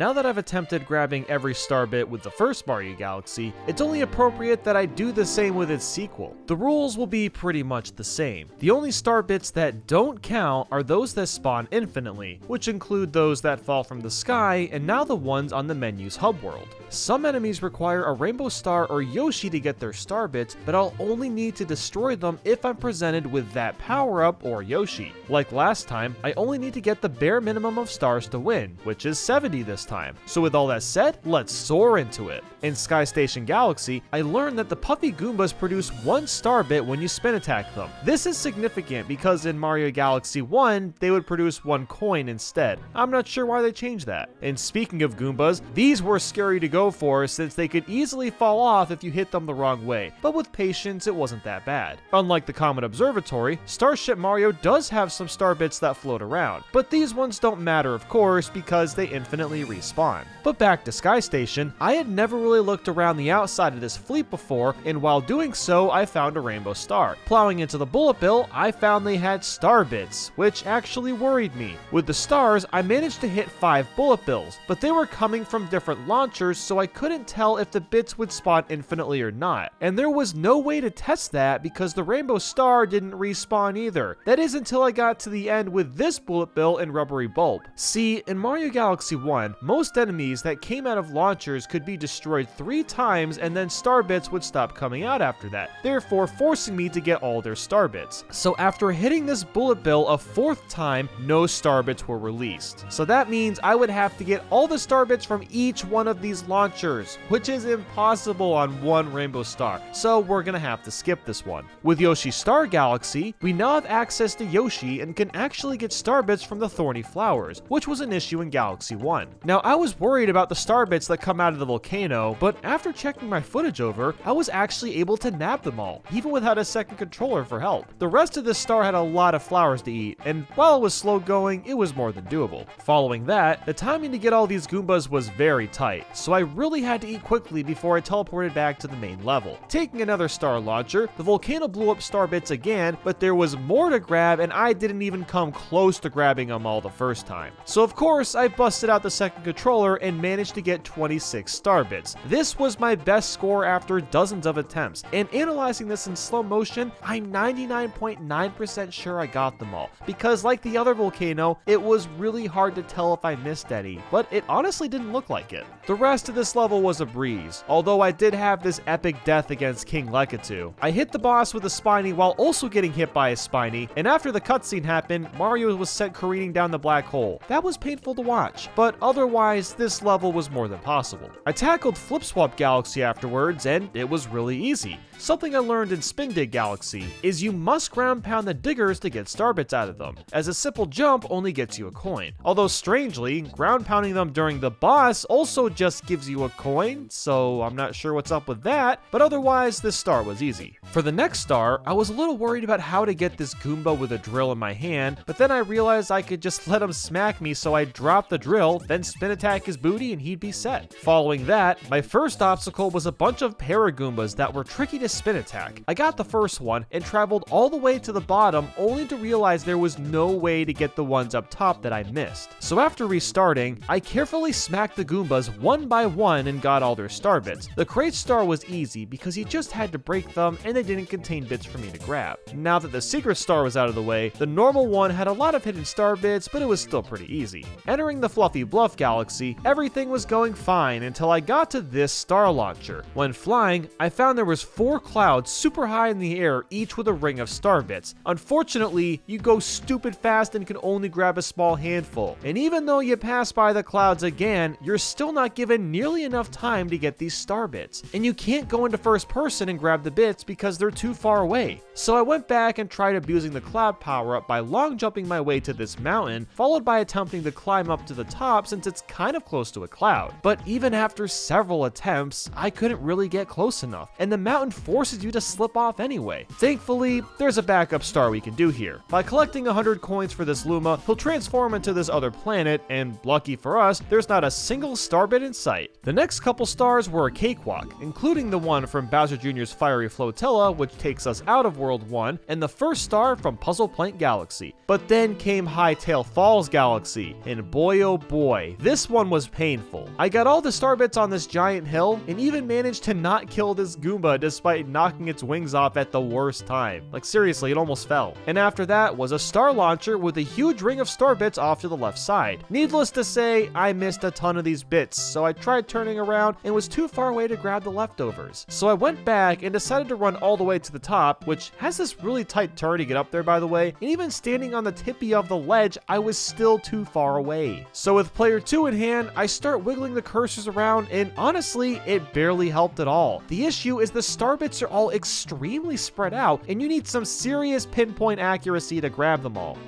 Now that I've attempted grabbing every star bit with the first Mario Galaxy, it's only appropriate that I do the same with its sequel. The rules will be pretty much the same. The only star bits that don't count are those that spawn infinitely, which include those that fall from the sky and now the ones on the menu's hub world. Some enemies require a rainbow star or Yoshi to get their star bits, but I'll only need to destroy them if I'm presented with that power-up or Yoshi. Like last time, I only need to get the bare minimum of stars to win, which is 70 this time. So with all that said, let's soar into it. In Sky Station Galaxy, I learned that the Puffy Goombas produce 1 star bit when you spin attack them. This is significant because in Mario Galaxy 1, they would produce 1 coin instead. I'm not sure why they changed that. And speaking of Goombas, these were scary to go for since they could easily fall off if you hit them the wrong way, but with patience it wasn't that bad. Unlike the Comet Observatory, Starship Mario does have some star bits that float around, but these ones don't matter of course because they infinitely respawn. But back to Sky Station, I had never really looked around the outside of this fleet before, and while doing so I found a rainbow star. Plowing into the bullet bill, I found they had star bits, which actually worried me. With the stars, I managed to hit 5 bullet bills, but they were coming from different launchers, so I couldn't tell if the bits would spawn infinitely or not. And there was no way to test that because the rainbow star didn't respawn either. That is until I got to the end with this bullet bill and rubbery bulb. See, in Mario Galaxy 1, most enemies that came out of launchers could be destroyed 3 times and then star bits would stop coming out after that, therefore forcing me to get all their star bits. So after hitting this bullet bill a 4th time, no star bits were released. So that means I would have to get all the star bits from each one of these launchers, which is impossible on 1 rainbow star, so we're gonna have to skip this one. With Yoshi Star Galaxy, we now have access to Yoshi and can actually get star bits from the thorny flowers, which was an issue in Galaxy 1. Now I was worried about the star bits that come out of the volcano, but after checking my footage over, I was actually able to nab them all, even without a second controller for help. The rest of this star had a lot of flowers to eat, and while it was slow going, it was more than doable. Following that, the timing to get all these Goombas was very tight, so I really had to eat quickly before I teleported back to the main level. Taking another star launcher, the volcano blew up star bits again, but there was more to grab and I didn't even come close to grabbing them all the first time. So of course, I busted out the second controller and managed to get 26 star bits. This was my best score after dozens of attempts, and analyzing this in slow motion, I'm 99.9% sure I got them all, because like the other volcano, it was really hard to tell if I missed any, but it honestly didn't look like it. The rest of this level was a breeze, although I did have this epic death against King Lekatu. I hit the boss with a Spiny while also getting hit by a Spiny, and after the cutscene happened, Mario was sent careening down the black hole. That was painful to watch, but otherwise, this level was more than possible. I tackled Flip Swap Galaxy afterwards, and it was really easy. Something I learned in Spin Dig Galaxy is you must ground pound the diggers to get star bits out of them, as a simple jump only gets you a coin. Although strangely, ground pounding them during the boss also just gives you a coin, so I'm not sure what's up with that, but otherwise this star was easy. For the next star, I was a little worried about how to get this Goomba with a drill in my hand, but then I realized I could just let him smack me, so I dropped the drill, then spin attack his booty and he'd be set. Following that, my first obstacle was a bunch of Paragoombas that were tricky to spin attack. I got the first one and traveled all the way to the bottom only to realize there was no way to get the ones up top that I missed. So after restarting, I carefully smacked the Goombas one by one and got all their star bits. The crate star was easy because you just had to break them and they didn't contain bits for me to grab. Now that the secret star was out of the way, the normal one had a lot of hidden star bits, but it was still pretty easy. Entering the Fluffy Bluff Galaxy, everything was going fine until I got to this star launcher. When flying, I found there was 4 clouds super high in the air, each with a ring of star bits. Unfortunately, you go stupid fast and can only grab a small handful. And even though you pass by the clouds again, you're still not given nearly enough time to get these star bits. And you can't go into first person and grab the bits because they're too far away. So I went back and tried abusing the cloud power up by long jumping my way to this mountain, followed by attempting to climb up to the top since it's kind of close to a cloud. But even after several attempts, I couldn't really get close enough, and the mountain forces you to slip off anyway. Thankfully, there's a backup star we can do here. By collecting 100 coins for this Luma, he'll transform into this other planet, and lucky for us, there's not a single star bit in sight. The next couple stars were a cakewalk, including the one from Bowser Jr.'s fiery Flotilla, which takes us out of World 1, and the first star from Puzzle Plank Galaxy. But then came Hightail Falls Galaxy, and boy oh boy, this one was painful. I got all the star bits on this giant hill, and even managed to not kill this Goomba despite knocking its wings off at the worst time. Like seriously, it almost fell. And after that was a star launcher with a huge ring of star bits off to the left side. Needless to say, I missed a ton of these bits, so I tried turning around and was too far away to grab the leftovers. So I went back and decided to run all the way to the top, which has this really tight turn to get up there, by the way, and even standing on the tippy of the ledge, I was still too far away. So with player 2 in hand, I start wiggling the cursors around, and honestly, it barely helped at all. The issue is the star bits are all extremely spread out, and you need some serious pinpoint accuracy to grab them all.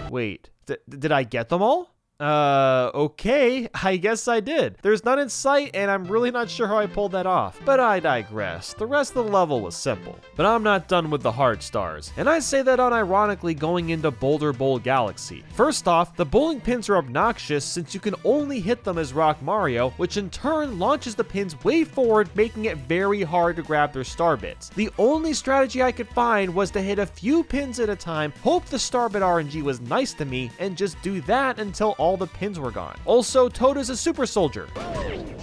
Wait, did I get them all? Okay, I guess I did. There's none in sight, and I'm really not sure how I pulled that off. But I digress. The rest of the level was simple. But I'm not done with the hard stars, and I say that unironically going into Boulder Bowl Galaxy. First off, the bowling pins are obnoxious since you can only hit them as Rock Mario, which in turn launches the pins way forward, making it very hard to grab their star bits. The only strategy I could find was to hit a few pins at a time, hope the star bit RNG was nice to me, and just do that until all the pins were gone. Also, Toad is a super soldier.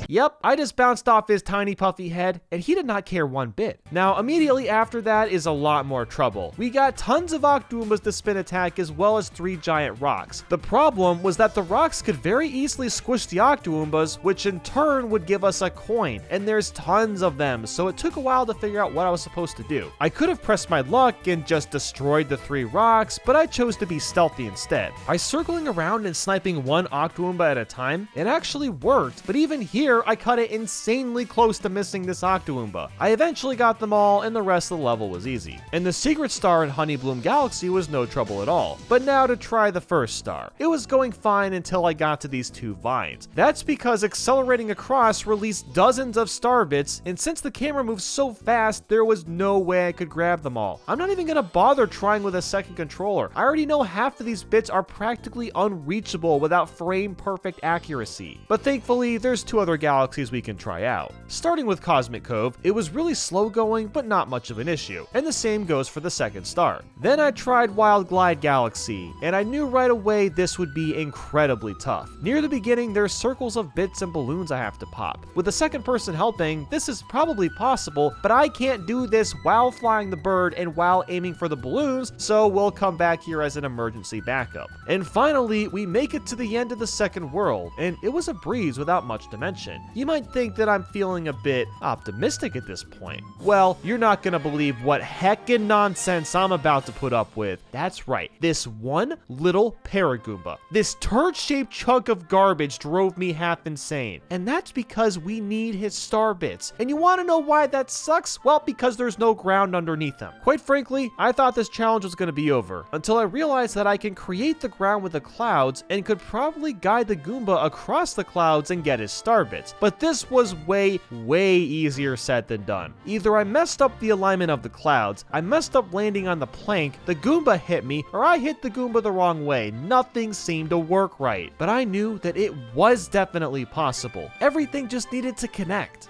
Yep, I just bounced off his tiny puffy head, and he did not care one bit. Now, immediately after that is a lot more trouble. We got tons of Octoombas to spin attack as well as 3 giant rocks. The problem was that the rocks could very easily squish the Octoombas, which in turn would give us a coin, and there's tons of them, so it took a while to figure out what I was supposed to do. I could have pressed my luck and just destroyed the 3 rocks, but I chose to be stealthy instead. By circling around and sniping one Octoomba at a time, it actually worked, but even here, I cut it insanely close to missing this Octoomba. I eventually got them all, and the rest of the level was easy. And the secret star in Honeybloom Galaxy was no trouble at all. But now to try the first star. It was going fine until I got to these 2 vines. That's because accelerating across released dozens of star bits, and since the camera moves so fast, there was no way I could grab them all. I'm not even gonna bother trying with a second controller. I already know half of these bits are practically unreachable without frame perfect accuracy. But thankfully, there's 2 other galaxies we can try out. Starting with Cosmic Cove, it was really slow going, but not much of an issue, and the same goes for the second star. Then I tried Wild Glide Galaxy, and I knew right away this would be incredibly tough. Near the beginning, there's circles of bits and balloons I have to pop. With the second person helping, this is probably possible, but I can't do this while flying the bird and while aiming for the balloons, so we'll come back here as an emergency backup. And finally, we make it to the end of the second world, and it was a breeze without much to mention. You might think that I'm feeling a bit optimistic at this point. Well, you're not gonna believe what heckin' nonsense I'm about to put up with. That's right, this one little Paragoomba. This turd-shaped chunk of garbage drove me half insane. And that's because we need his star bits. And you wanna know why that sucks? Well, because there's no ground underneath them. Quite frankly, I thought this challenge was gonna be over, until I realized that I can create the ground with the clouds and could probably guide the Goomba across the clouds and get his star bits. But this was way easier said than done. Either I messed up the alignment of the clouds, I messed up landing on the plank, the Goomba hit me, or I hit the Goomba the wrong way. Nothing seemed to work right. But I knew that it was definitely possible. Everything just needed to connect.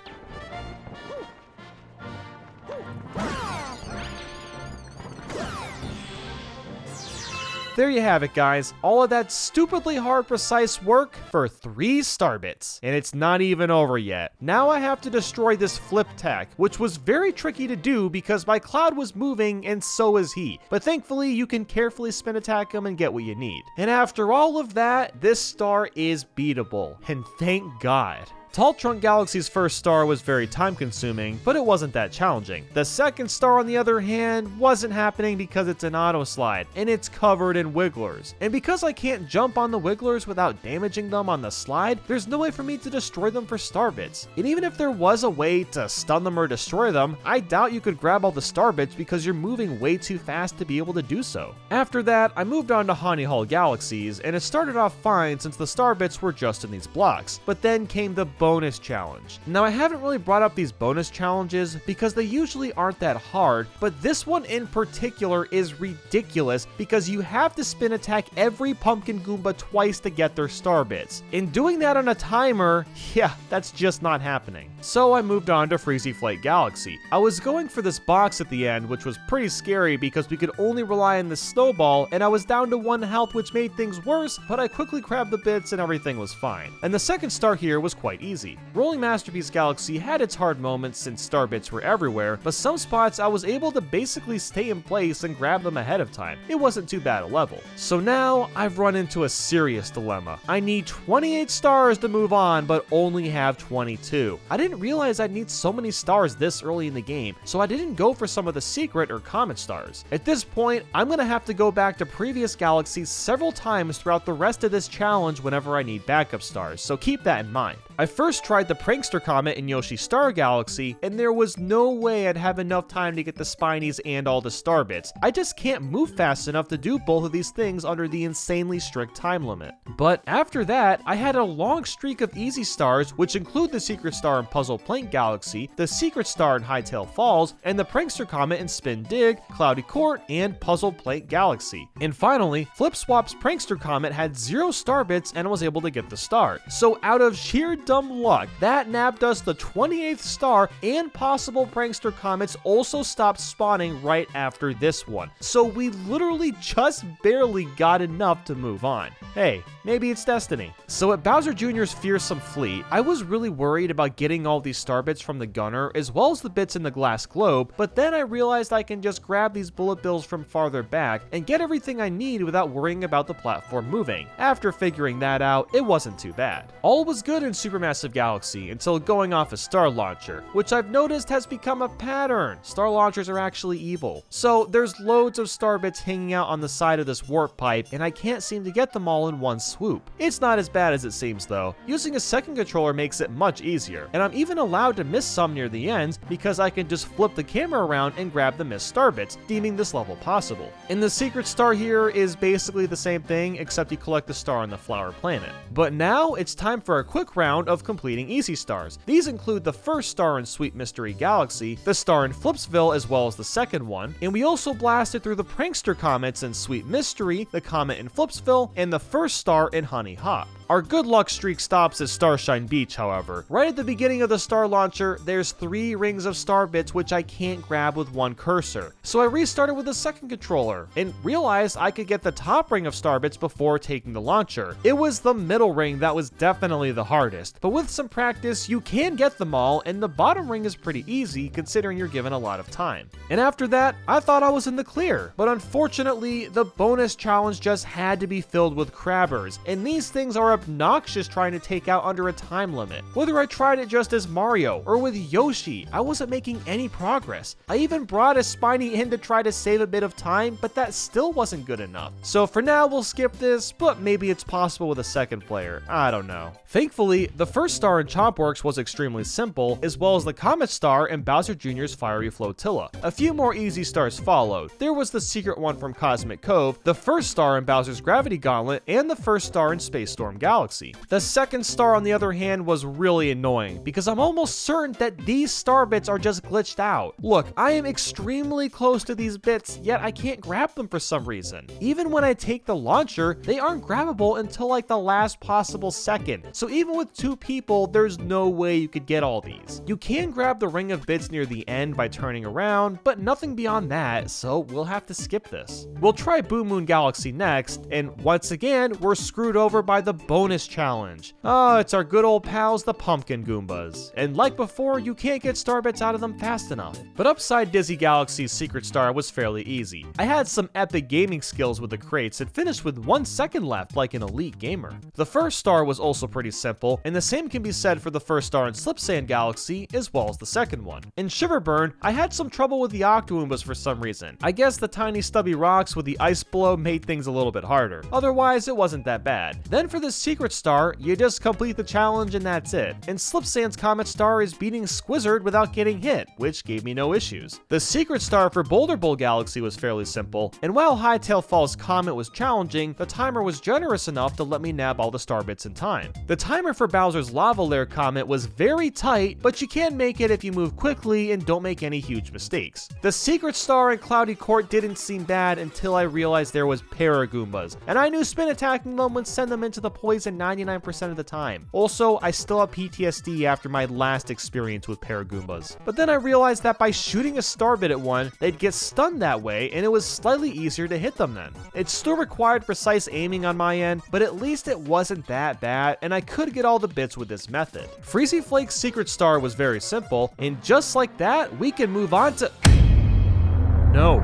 There you have it, guys. All of that stupidly hard, precise work for 3 star bits. And it's not even over yet. Now I have to destroy this flip tack, which was very tricky to do because my cloud was moving and so is he. But thankfully, you can carefully spin attack him and get what you need. And after all of that, this star is beatable. And thank God. Tall Trunk Galaxy's first star was very time consuming, but it wasn't that challenging. The second star, on the other hand, wasn't happening because it's an auto slide, and it's covered in wigglers. And because I can't jump on the wigglers without damaging them on the slide, there's no way for me to destroy them for star bits. And even if there was a way to stun them or destroy them, I doubt you could grab all the star bits because you're moving way too fast to be able to do so. After that, I moved on to Honey Hole Galaxies, and it started off fine since the star bits were just in these blocks, but then came the bonus challenge. Now, I haven't really brought up these bonus challenges because they usually aren't that hard, but this one in particular is ridiculous because you have to spin attack every pumpkin Goomba twice to get their star bits. And doing that on a timer, yeah, that's just not happening. So I moved on to Freezy Flight Galaxy. I was going for this box at the end, which was pretty scary because we could only rely on the snowball, and I was down to 1 health, which made things worse, but I quickly grabbed the bits and everything was fine. And the second star here was quite easy. Rolling Masterpiece Galaxy had its hard moments since star bits were everywhere, but some spots I was able to basically stay in place and grab them ahead of time. It wasn't too bad a level. So now I've run into a serious dilemma. I need 28 stars to move on, but only have 22. I didn't realize I'd need so many stars this early in the game, so I didn't go for some of the secret or comet stars. At this point, I'm gonna have to go back to previous galaxies several times throughout the rest of this challenge whenever I need backup stars, so keep that in mind. I first tried the Prankster Comet in Yoshi Star Galaxy, and there was no way I'd have enough time to get the Spinies and all the star bits. I just can't move fast enough to do both of these things under the insanely strict time limit. But after that, I had a long streak of easy stars, which include the Secret Star in Puzzle Plank Galaxy, the Secret Star in Hightail Falls, and the Prankster Comet in Spin Dig, Cloudy Court, and Puzzle Plank Galaxy. And finally, Flip Swap's Prankster Comet had 0 star bits and was able to get the star. So out of sheer dumb luck, that nabbed us the 28th star, and possible Prankster Comets also stopped spawning right after this one. So we literally just barely got enough to move on. Hey, maybe it's destiny. So at Bowser Jr.'s Fearsome Fleet, I was really worried about getting all these star bits from the gunner as well as the bits in the glass globe, but then I realized I can just grab these bullet bills from farther back and get everything I need without worrying about the platform moving. After figuring that out, it wasn't too bad. All was good in Supermassive Galaxy until going off a star launcher, which I've noticed has become a pattern. Star launchers are actually evil. So there's loads of star bits hanging out on the side of this warp pipe, and I can't seem to get them all in one swoop. It's not as bad as it seems though. Using a second controller makes it much easier, and I'm even allowed to miss some near the end because I can just flip the camera around and grab the missed star bits, deeming this level possible. And the secret star here is basically the same thing, except you collect the star on the flower planet. But now it's time for a quick round of completing easy stars. These include the first star in Sweet Mystery Galaxy, the star in Flipsville as well as the second one, and we also blasted through the Prankster Comets in Sweet Mystery, the Comet in Flipsville, and the first star in Honey Hop. Our good luck streak stops at Starshine Beach, however. Right at the beginning of the star launcher, there's 3 rings of star bits which I can't grab with one cursor. So I restarted with the second controller and realized I could get the top ring of star bits before taking the launcher. It was the middle ring that was definitely the hardest, but with some practice you can get them all, and the bottom ring is pretty easy considering you're given a lot of time. And after that, I thought I was in the clear, but unfortunately the bonus challenge just had to be filled with crabbers, and these things are obnoxious trying to take out under a time limit. Whether I tried it just as Mario or with Yoshi, I wasn't making any progress. I even brought a Spiny in to try to save a bit of time, but that still wasn't good enough. So for now we'll skip this, but maybe it's possible with a second player. I don't know. Thankfully, the first star in Chompworks was extremely simple, as well as the Comet Star in Bowser Jr.'s Fiery Flotilla. A few more easy stars followed. There was the secret one from Cosmic Cove, the first star in Bowser's Gravity Gauntlet, and the first star in Space Storm Galaxy. The second star, on the other hand, was really annoying because I'm almost certain that these star bits are just glitched out. Look, I am extremely close to these bits, yet I can't grab them for some reason. Even when I take the launcher, they aren't grabbable until like the last possible second. So even with 2 people, there's no way you could get all these. You can grab the ring of bits near the end by turning around, but nothing beyond that, so we'll have to skip this. We'll try Boom Moon Galaxy next, and once again, we're screwed over by the bonus challenge. Oh, it's our good old pals, the Pumpkin Goombas. And like before, you can't get star bits out of them fast enough. But Upside Dizzy Galaxy's secret star was fairly easy. I had some epic gaming skills with the crates and finished with 1 second left like an elite gamer. The first star was also pretty simple, and the same can be said for the first star in Slip Sand Galaxy as well as the second one. In Shiverburn, I had some trouble with the Octoombas for some reason. I guess the tiny stubby rocks with the ice below made things a little bit harder. Otherwise, it wasn't that bad. Then for the secret star, you just complete the challenge and that's it. And Slip Sand's Comet Star is beating Squizzard without getting hit, which gave me no issues. The secret star for Boulder Bowl Galaxy was fairly simple, and while Hightail Falls Comet was challenging, the timer was generous enough to let me nab all the star bits in time. The timer for Bowser's Lava Lair Comet was very tight, but you can make it if you move quickly and don't make any huge mistakes. The secret star in Cloudy Court didn't seem bad until I realized there was Paragoombas, and I knew spin attacking them would send them into the poison 99% of the time. Also, I still have PTSD after my last experience with Paragoombas. But then I realized that by shooting a star bit at one, they'd get stunned that way, and it was slightly easier to hit them then. It still required precise aiming on my end, but at least it wasn't that bad, and I could get all the bits with this method. Freezy Flake's secret star was very simple, and just like that, we can move on to... No.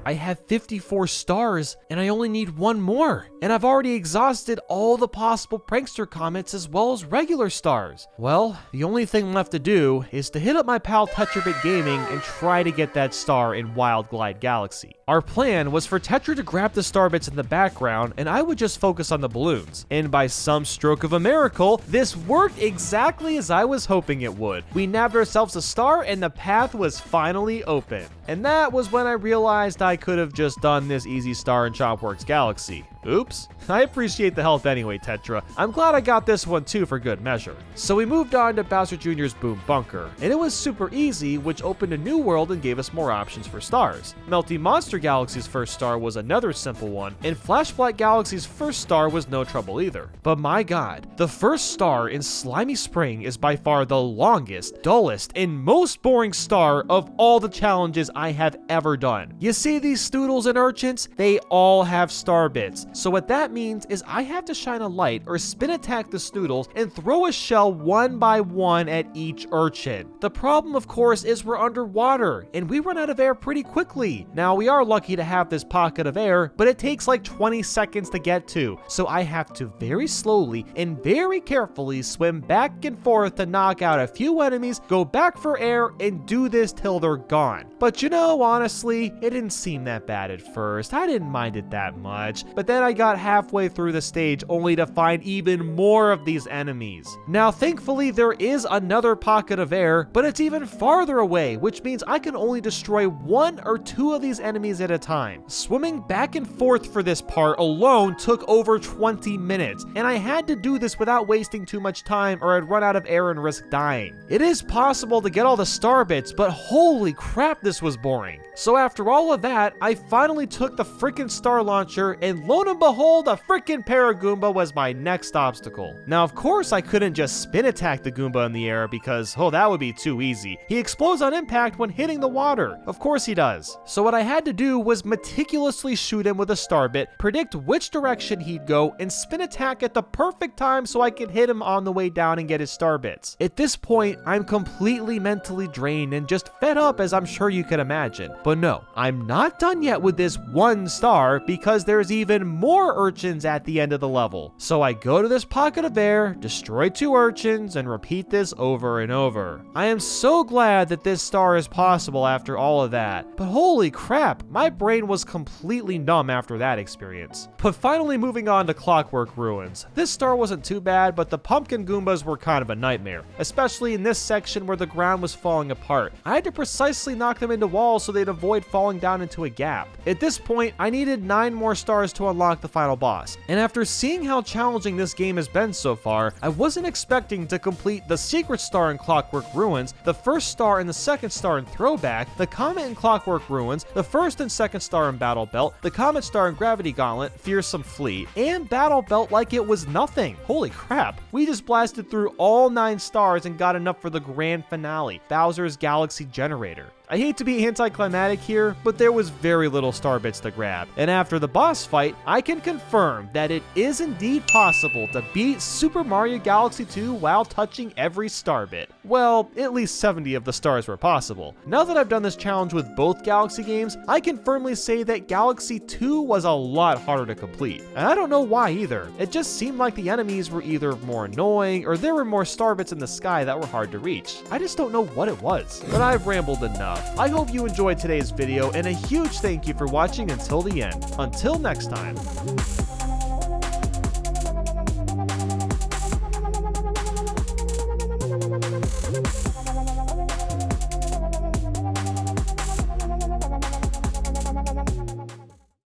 I have 54 stars, and I only need 1 more. And I've already exhausted all the possible prankster comets as well as regular stars. Well, the only thing left to do is to hit up my pal Tetrabit Gaming and try to get that star in Wild Glide Galaxy. Our plan was for Tetra to grab the star bits in the background, and I would just focus on the balloons. And by some stroke of a miracle, this worked exactly as I was hoping it would. We nabbed ourselves a star, and the path was finally open. And that was when I realized I could have just done this easy star in Chopworks Galaxy. Oops. I appreciate the help anyway, Tetra. I'm glad I got this one too for good measure. So we moved on to Bowser Jr.'s Boom Bunker, and it was super easy, which opened a new world and gave us more options for stars. Melty Monster Galaxy's first star was another simple one, and Flashblight Galaxy's first star was no trouble either. But my god, the first star in Slimy Spring is by far the longest, dullest, and most boring star of all the challenges I have ever done. You see these stoodles and urchins? They all have star bits. So what that means is I have to shine a light or spin attack the stoodles and throw a shell one by one at each urchin. The problem, of course, is we're underwater and we run out of air pretty quickly. Now, we are lucky to have this pocket of air, but it takes like 20 seconds to get to. So I have to very slowly and very carefully swim back and forth to knock out a few enemies, go back for air, and do this till they're gone. But you know, honestly, it didn't seem that bad at first. I didn't mind it that much. But then I got halfway through the stage only to find even more of these enemies. Now, thankfully, there is another pocket of air, but it's even farther away, which means I can only destroy 1 or 2 of these enemies at a time. Swimming back and forth for this part alone took over 20 minutes, and I had to do this without wasting too much time or I'd run out of air and risk dying. It is possible to get all the star bits, but holy crap, this was boring. So after all of that, I finally took the freaking star launcher, and lo and behold, a freaking Paragoomba was my next obstacle. Now, of course, I couldn't just spin attack the Goomba in the air because, oh, that would be too easy. He explodes on impact when hitting the water. Of course he does. So what I had to do was meticulously shoot him with a star bit, predict which direction he'd go, and spin attack at the perfect time so I could hit him on the way down and get his star bits. At this point, I'm completely mentally drained and just fed up, as I'm sure you can imagine. But no, I'm not done yet with this 1 star because there's even more urchins at the end of the level. So I go to this pocket of air, destroy 2 urchins, and repeat this over and over. I am so glad that this star is possible after all of that, but holy crap, my brain was completely numb after that experience. But finally moving on to Clockwork Ruins. This star wasn't too bad, but the pumpkin Goombas were kind of a nightmare, especially in this section where the ground was falling apart. I had to precisely knock them into walls so they'd avoid falling down into a gap. At this point, I needed 9 more stars to unlock the final boss, and after seeing how challenging this game has been so far, I wasn't expecting to complete the secret star in Clockwork Ruins, the first star and the second star in Throwback, the comet in Clockwork Ruins, the first and second star in Battle Belt, the comet star in Gravity Gauntlet, Fearsome Fleet, and Battle Belt like it was nothing. Holy crap, we just blasted through all 9 stars and got enough for the grand finale, Bowser's Galaxy Generator. I hate to be anticlimactic here, but there was very little star bits to grab, and after the boss fight, I can confirm that it is indeed possible to beat Super Mario Galaxy 2 while touching every star bit. Well, at least 70 of the stars were possible. Now that I've done this challenge with both Galaxy games, I can firmly say that Galaxy 2 was a lot harder to complete. And I don't know why either. It just seemed like the enemies were either more annoying or there were more star bits in the sky that were hard to reach. I just don't know what it was. But I've rambled enough. I hope you enjoyed today's video, and a huge thank you for watching until the end. Until next time.